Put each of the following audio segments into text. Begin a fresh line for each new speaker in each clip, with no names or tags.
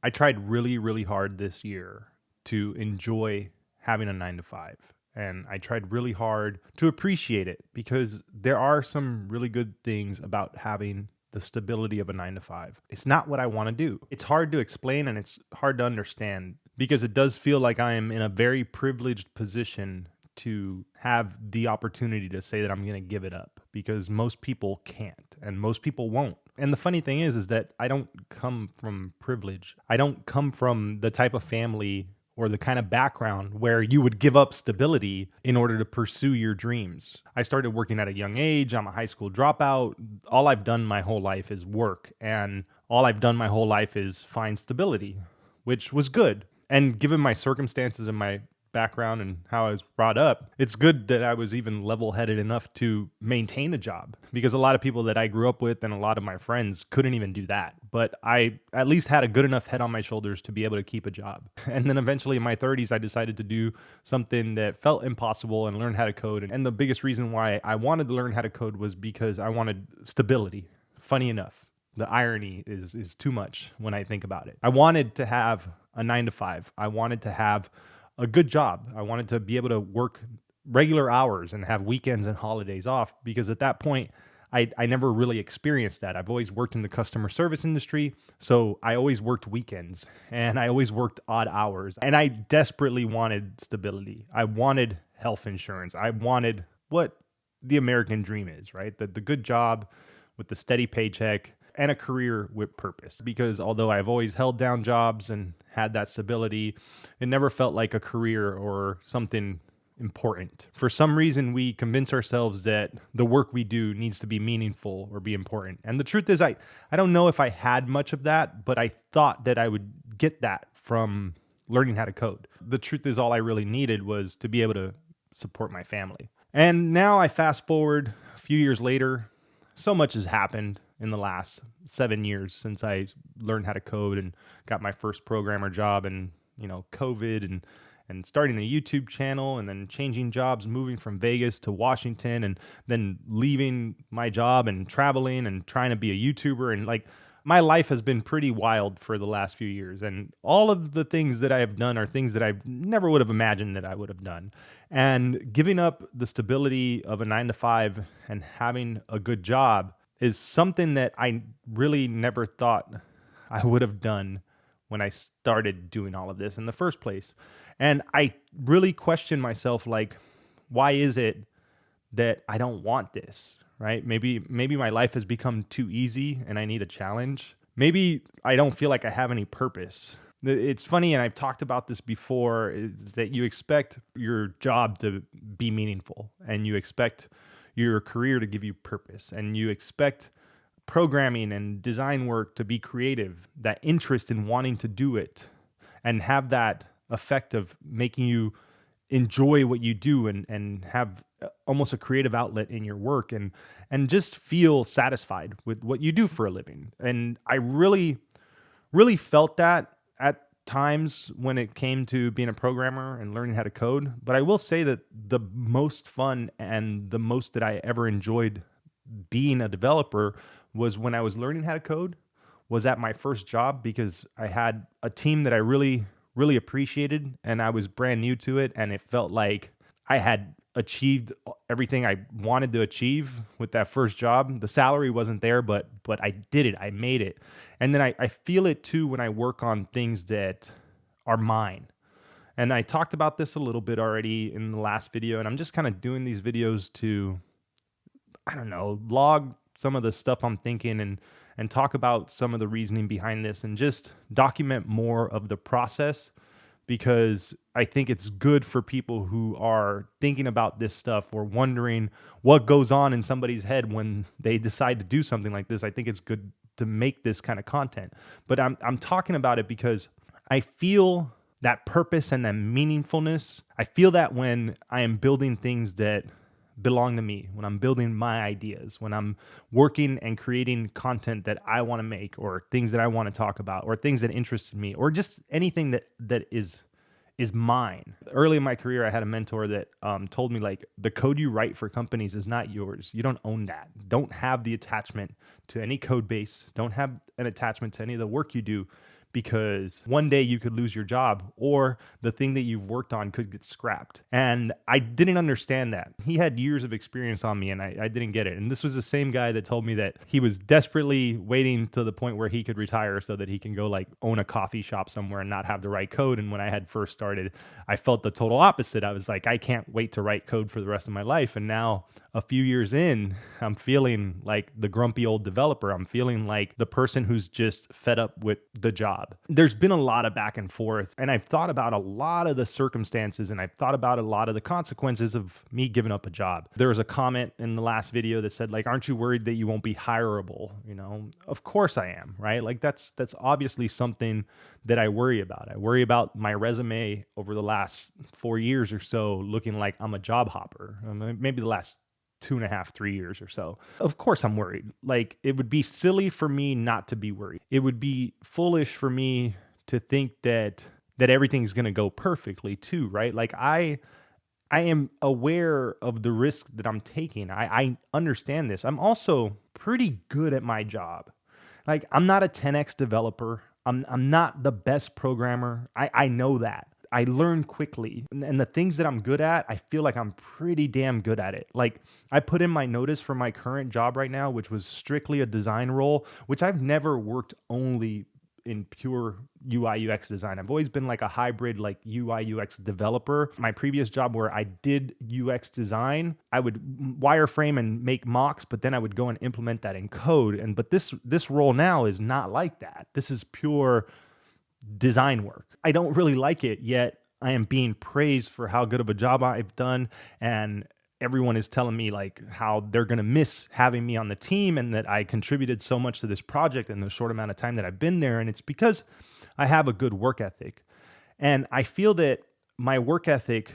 I tried really, really hard this year to enjoy having a 9 to 5. And I tried really hard to appreciate it because there are some really good things about having the stability of a 9 to 5. It's not what I want to do. It's hard to explain and it's hard to understand because it does feel like I am in a very privileged position to have the opportunity to say that I'm going to give it up because most people can't and most people won't. And the funny thing is that I don't come from privilege. I don't come from the type of family or the kind of background where you would give up stability in order to pursue your dreams. I started working at a young age. I'm a high school dropout. All I've done my whole life is work, and all I've done my whole life is find stability, which was good. And given my circumstances and my background and how I was brought up, it's good that I was even level-headed enough to maintain a job, because a lot of people that I grew up with and a lot of my friends couldn't even do that. But I at least had a good enough head on my shoulders to be able to keep a job. And then eventually in my 30s, I decided to do something that felt impossible and learn how to code. And the biggest reason why I wanted to learn how to code was because I wanted stability. Funny enough, the irony is too much when I think about it. I wanted to have a 9 to 5. I wanted to have a good job. I wanted to be able to work regular hours and have weekends and holidays off, because at that point, I never really experienced that. I've always worked in the customer service industry, so I always worked weekends and I always worked odd hours. And I desperately wanted stability. I wanted health insurance. I wanted what the American dream is, right? The good job with the steady paycheck and a career with purpose. Because although I've always held down jobs and had that stability, it never felt like a career or something important. For some reason, we convince ourselves that the work we do needs to be meaningful or be important. And the truth is, I don't know if I had much of that, but I thought that I would get that from learning how to code. The truth is, all I really needed was to be able to support my family. And now I fast forward a few years later, so much has happened in the last 7 years since I learned how to code and got my first programmer job, and COVID, and starting a YouTube channel, and then changing jobs, moving from Vegas to Washington, and then leaving my job and traveling and trying to be a YouTuber. And like, my life has been pretty wild for the last few years. And all of the things that I have done are things that I never would have imagined that I would have done. And giving up the stability of a 9 to 5 and having a good job is something that I really never thought I would have done when I started doing all of this in the first place. And I really question myself, like, why is it that I don't want this, right? Maybe my life has become too easy and I need a challenge. Maybe I don't feel like I have any purpose. It's funny, and I've talked about this before, is that you expect your job to be meaningful, and you expect your career to give you purpose, and you expect programming and design work to be creative, that interest in wanting to do it and have that effect of making you enjoy what you do, and have almost a creative outlet in your work, and just feel satisfied with what you do for a living. And I really felt that at times when it came to being a programmer and learning how to code. But I will say that the most fun and the most that I ever enjoyed being a developer was when I was learning how to code, was at my first job, because I had a team that I really appreciated, and I was brand new to it, and it felt like I had achieved everything I wanted to achieve with that first job. The salary wasn't there, but I did it. I made it. And then I feel it too when I work on things that are mine. And I talked about this a little bit already in the last video, and I'm just kind of doing these videos to, I don't know, log some of the stuff I'm thinking, and talk about some of the reasoning behind this, and just document more of the process, because I think it's good for people who are thinking about this stuff or wondering what goes on in somebody's head when they decide to do something like this. I think it's good to make this kind of content. But I'm talking about it because I feel that purpose and that meaningfulness. I feel that when I am building things that belong to me, when I'm building my ideas, when I'm working and creating content that I want to make, or things that I want to talk about, or things that interest me, or just anything that is mine. Early in my career, I had a mentor that told me, like, the code you write for companies is not yours. You don't own that. Don't have the attachment to any code base. Don't have an attachment to any of the work you do, because one day you could lose your job or the thing that you've worked on could get scrapped. And I didn't understand that. He had years of experience on me and I didn't get it. And this was the same guy that told me that he was desperately waiting to the point where he could retire so that he can go like own a coffee shop somewhere and not have to write code. And when I had first started, I felt the total opposite. I was like, I can't wait to write code for the rest of my life. And now a few years in, I'm feeling like the grumpy old developer. I'm feeling like the person who's just fed up with the job. There's been a lot of back and forth, and I've thought about a lot of the circumstances, and I've thought about a lot of the consequences of me giving up a job. There was a comment in the last video that said, like, aren't you worried that you won't be hireable? You know, of course I am, right? Like that's obviously something that I worry about. I worry about my resume over the last 4 years or so looking like I'm a job hopper. Maybe the last 2.5, 3 years or so. Of course I'm worried. Like it would be silly for me not to be worried. It would be foolish for me to think that everything's going to go perfectly too, right? Like I am aware of the risk that I'm taking. I understand this. I'm also pretty good at my job. Like I'm not a 10x developer. I'm not the best programmer. I know that. I learn quickly. And the things that I'm good at, I feel like I'm pretty damn good at it. Like I put in my notice for my current job right now, which was strictly a design role, which I've never worked only in pure UI UX design. I've always been like a hybrid like UI UX developer. My previous job where I did UX design, I would wireframe and make mocks, but then I would go and implement that in code. But this role now is not like that. This is pure design work. I don't really like it, yet I am being praised for how good of a job I've done, and everyone is telling me like how they're going to miss having me on the team and that I contributed so much to this project in the short amount of time that I've been there. And it's because I have a good work ethic. And I feel that my work ethic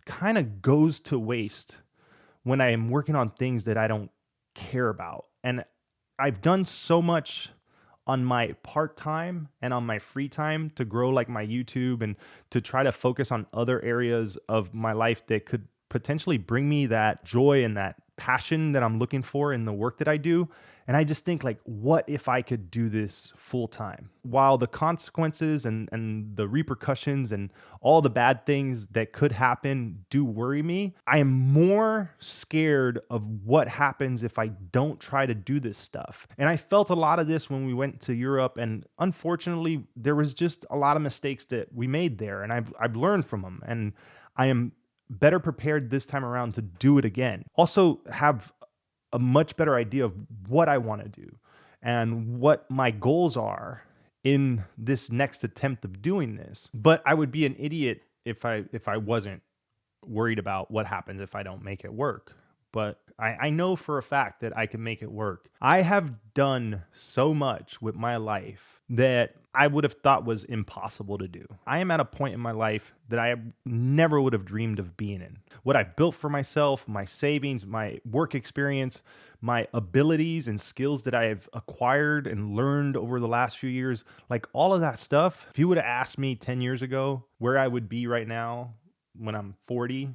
kind of goes to waste when I am working on things that I don't care about. And I've done so much on my part-time and on my free time to grow like my YouTube and to try to focus on other areas of my life that could potentially bring me that joy and that passion that I'm looking for in the work that I do. And I just think like, what if I could do this full time? While the consequences and the repercussions and all the bad things that could happen do worry me, I am more scared of what happens if I don't try to do this stuff. And I felt a lot of this when we went to Europe. And unfortunately, there was just a lot of mistakes that we made there. And I've learned from them. And I am better prepared this time around to do it again. Also have a much better idea of what I want to do and what my goals are in this next attempt of doing this. But I would be an idiot if I wasn't worried about what happens if I don't make it work. But I know for a fact that I can make it work. I have done so much with my life that I would have thought was impossible to do. I am at a point in my life that I never would have dreamed of being in. What I've built for myself, my savings, my work experience, my abilities and skills that I have acquired and learned over the last few years, like all of that stuff, if you would have asked me 10 years ago where I would be right now when I'm 40,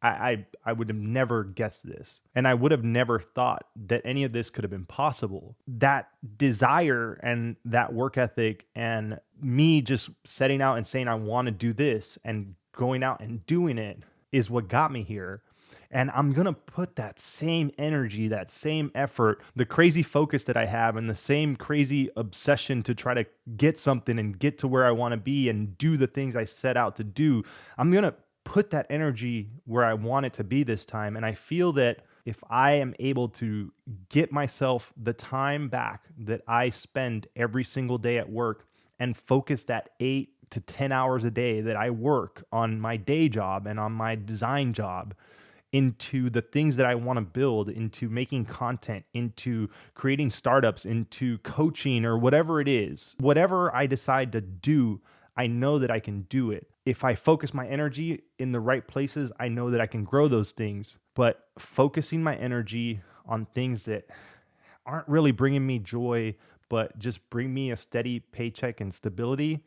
I would have never guessed this. And I would have never thought that any of this could have been possible. That desire and that work ethic and me just setting out and saying I want to do this and going out and doing it is what got me here. And I'm going to put that same energy, that same effort, the crazy focus that I have and the same crazy obsession to try to get something and get to where I want to be and do the things I set out to do. I'm going to put that energy where I want it to be this time. And I feel that if I am able to get myself the time back that I spend every single day at work and focus that 8 to 10 hours a day that I work on my day job and on my design job into the things that I want to build, into making content, into creating startups, into coaching or whatever it is, whatever I decide to do, I know that I can do it. If I focus my energy in the right places, I know that I can grow those things. But focusing my energy on things that aren't really bringing me joy, but just bring me a steady paycheck and stability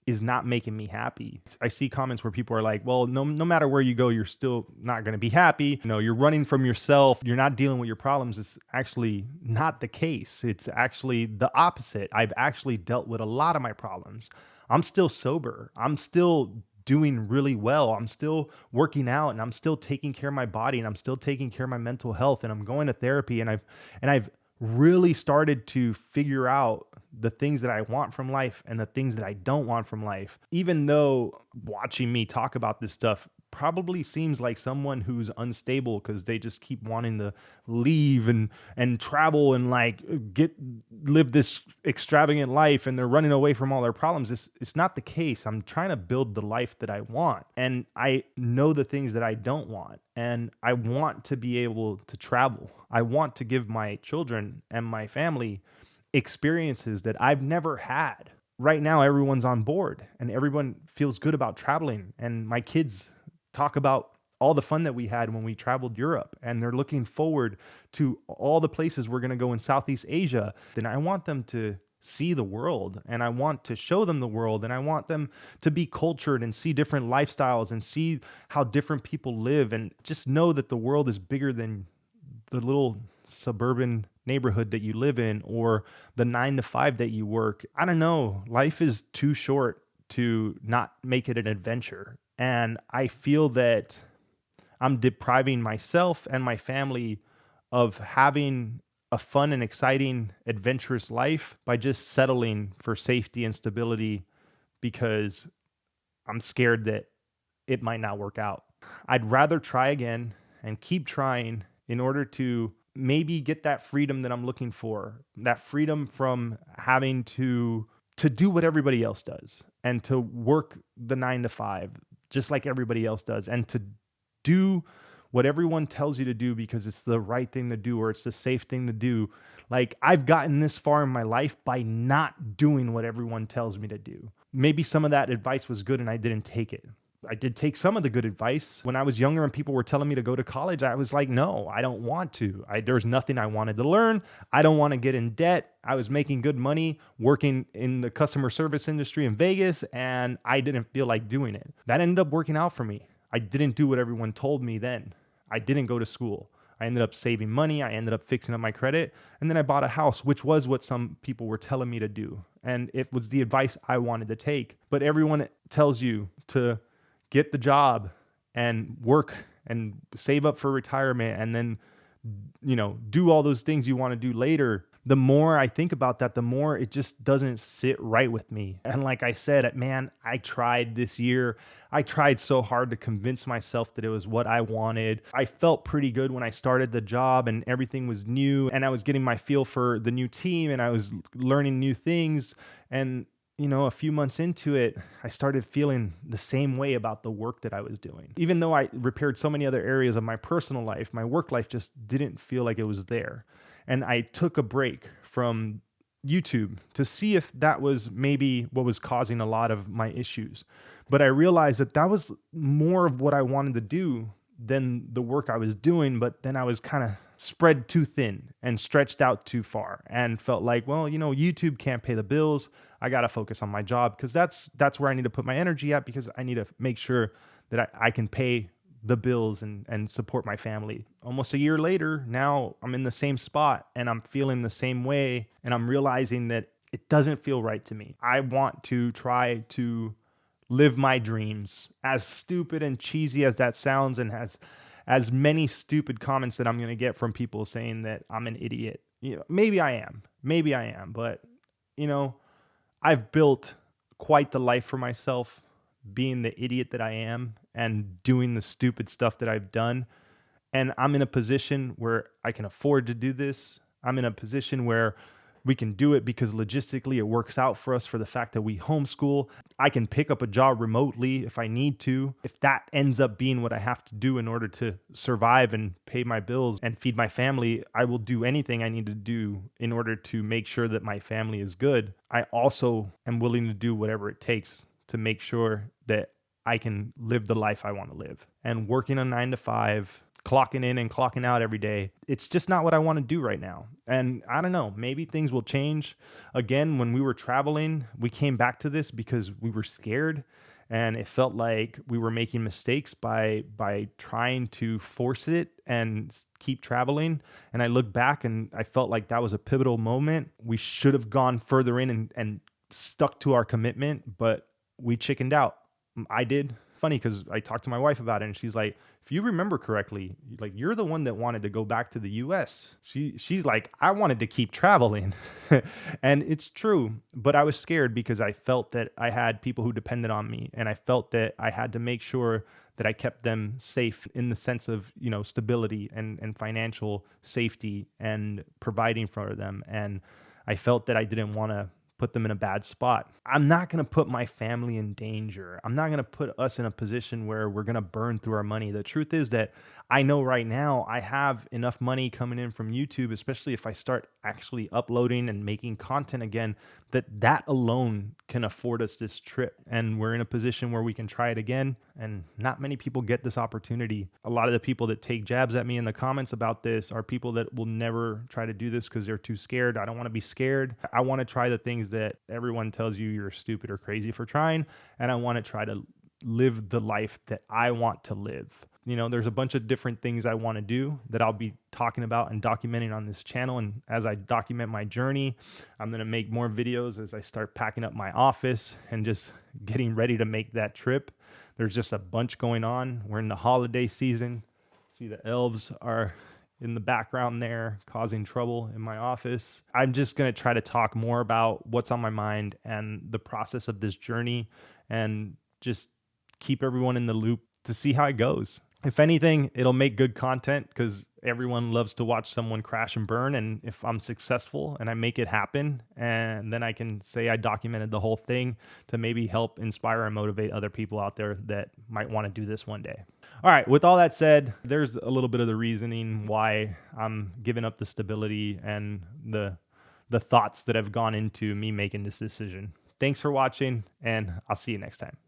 is not making me happy. I see comments where people are like, well, no matter where you go, you're still not going to be happy. You're running from yourself. You're not dealing with your problems. It's actually not the case. It's actually the opposite. I've actually dealt with a lot of my problems. I'm still sober. I'm still doing really well. I'm still working out, and I'm still taking care of my body, and I'm still taking care of my mental health, and I'm going to therapy, and I've really started to figure out the things that I want from life and the things that I don't want from life. Even though watching me talk about this stuff probably seems like someone who's unstable because they just keep wanting to leave and travel and like live this extravagant life, and they're running away from all their problems. It's not the case. I'm trying to build the life that I want, and I know the things that I don't want, and I want to be able to travel. I want to give my children and my family experiences that I've never had. Right now, everyone's on board and everyone feels good about traveling. And my kids talk about all the fun that we had when we traveled Europe, and they're looking forward to all the places we're going to go in Southeast Asia. Then I want them to see the world, and I want to show them the world, and I want them to be cultured and see different lifestyles and see how different people live, and just know that the world is bigger than the little suburban neighborhood that you live in or the 9 to 5 that you work. I don't know. Life is too short to not make it an adventure. And I feel that I'm depriving myself and my family of having a fun and exciting, adventurous life by just settling for safety and stability because I'm scared that it might not work out. I'd rather try again and keep trying in order to maybe get that freedom that I'm looking for, that freedom from having to do what everybody else does and to work the 9 to 5 just like everybody else does, and to do what everyone tells you to do because it's the right thing to do or it's the safe thing to do. Like, I've gotten this far in my life by not doing what everyone tells me to do. Maybe some of that advice was good and I didn't take it. I did take some of the good advice. When I was younger and people were telling me to go to college, I was like, no, I don't want to. There's nothing I wanted to learn. I don't want to get in debt. I was making good money working in the customer service industry in Vegas, and I didn't feel like doing it. That ended up working out for me. I didn't do what everyone told me then. I didn't go to school. I ended up saving money. I ended up fixing up my credit. And then I bought a house, which was what some people were telling me to do. And it was the advice I wanted to take. But everyone tells you to get the job and work and save up for retirement and then, do all those things you want to do later. The more I think about that, the more it just doesn't sit right with me. And like I said, man, I tried this year. I tried so hard to convince myself that it was what I wanted. I felt pretty good when I started the job and everything was new and I was getting my feel for the new team and I was learning new things. And a few months into it, I started feeling the same way about the work that I was doing. Even though I repaired so many other areas of my personal life, my work life just didn't feel like it was there. And I took a break from YouTube to see if that was maybe what was causing a lot of my issues. But I realized that was more of what I wanted to do than the work I was doing, but then I was kind of spread too thin and stretched out too far and felt like, well, YouTube can't pay the bills. I got to focus on my job because that's where I need to put my energy at because I need to make sure that I can pay the bills and support my family. Almost a year later, now I'm in the same spot and I'm feeling the same way and I'm realizing that it doesn't feel right to me. I want to try to live my dreams, as stupid and cheesy as that sounds, and has as many stupid comments that I'm going to get from people saying that I'm an idiot. Maybe I am, but I've built quite the life for myself being the idiot that I am and doing the stupid stuff that I've done. And I'm in a position where I can afford to do this. I'm in a position where we can do it because logistically it works out for us for the fact that we homeschool. I can pick up a job remotely if I need to. If that ends up being what I have to do in order to survive and pay my bills and feed my family, I will do anything I need to do in order to make sure that my family is good. I also am willing to do whatever it takes to make sure that I can live the life I want to live. And working a 9 to 5 clocking in and clocking out every day. It's just not what I want to do right now. And I don't know, maybe things will change. Again, when we were traveling, we came back to this because we were scared and it felt like we were making mistakes by trying to force it and keep traveling. And I look back and I felt like that was a pivotal moment. We should have gone further in and stuck to our commitment, but we chickened out. I did. Funny because I talked to my wife about it and she's like, if you remember correctly, like you're the one that wanted to go back to the US. She's like, I wanted to keep traveling. And it's true, but I was scared because I felt that I had people who depended on me and I felt that I had to make sure that I kept them safe in the sense of, stability and financial safety and providing for them. And I felt that I didn't want to put them in a bad spot. I'm not going to put my family in danger. I'm not going to put us in a position where we're going to burn through our money. The truth is that I know right now I have enough money coming in from YouTube, especially if I start actually uploading and making content again, that alone can afford us this trip. And we're in a position where we can try it again. And not many people get this opportunity. A lot of the people that take jabs at me in the comments about this are people that will never try to do this because they're too scared. I don't want to be scared. I want to try the things that everyone tells you you're stupid or crazy for trying. And I want to try to live the life that I want to live. There's a bunch of different things I want to do that I'll be talking about and documenting on this channel. And as I document my journey, I'm going to make more videos as I start packing up my office and just getting ready to make that trip. There's just a bunch going on. We're in the holiday season. See, the elves are in the background there causing trouble in my office. I'm just going to try to talk more about what's on my mind and the process of this journey and just keep everyone in the loop to see how it goes. If anything, it'll make good content because everyone loves to watch someone crash and burn. And if I'm successful and I make it happen, and then I can say I documented the whole thing to maybe help inspire and motivate other people out there that might want to do this one day. All right, with all that said, there's a little bit of the reasoning why I'm giving up the stability and the thoughts that have gone into me making this decision. Thanks for watching, and I'll see you next time.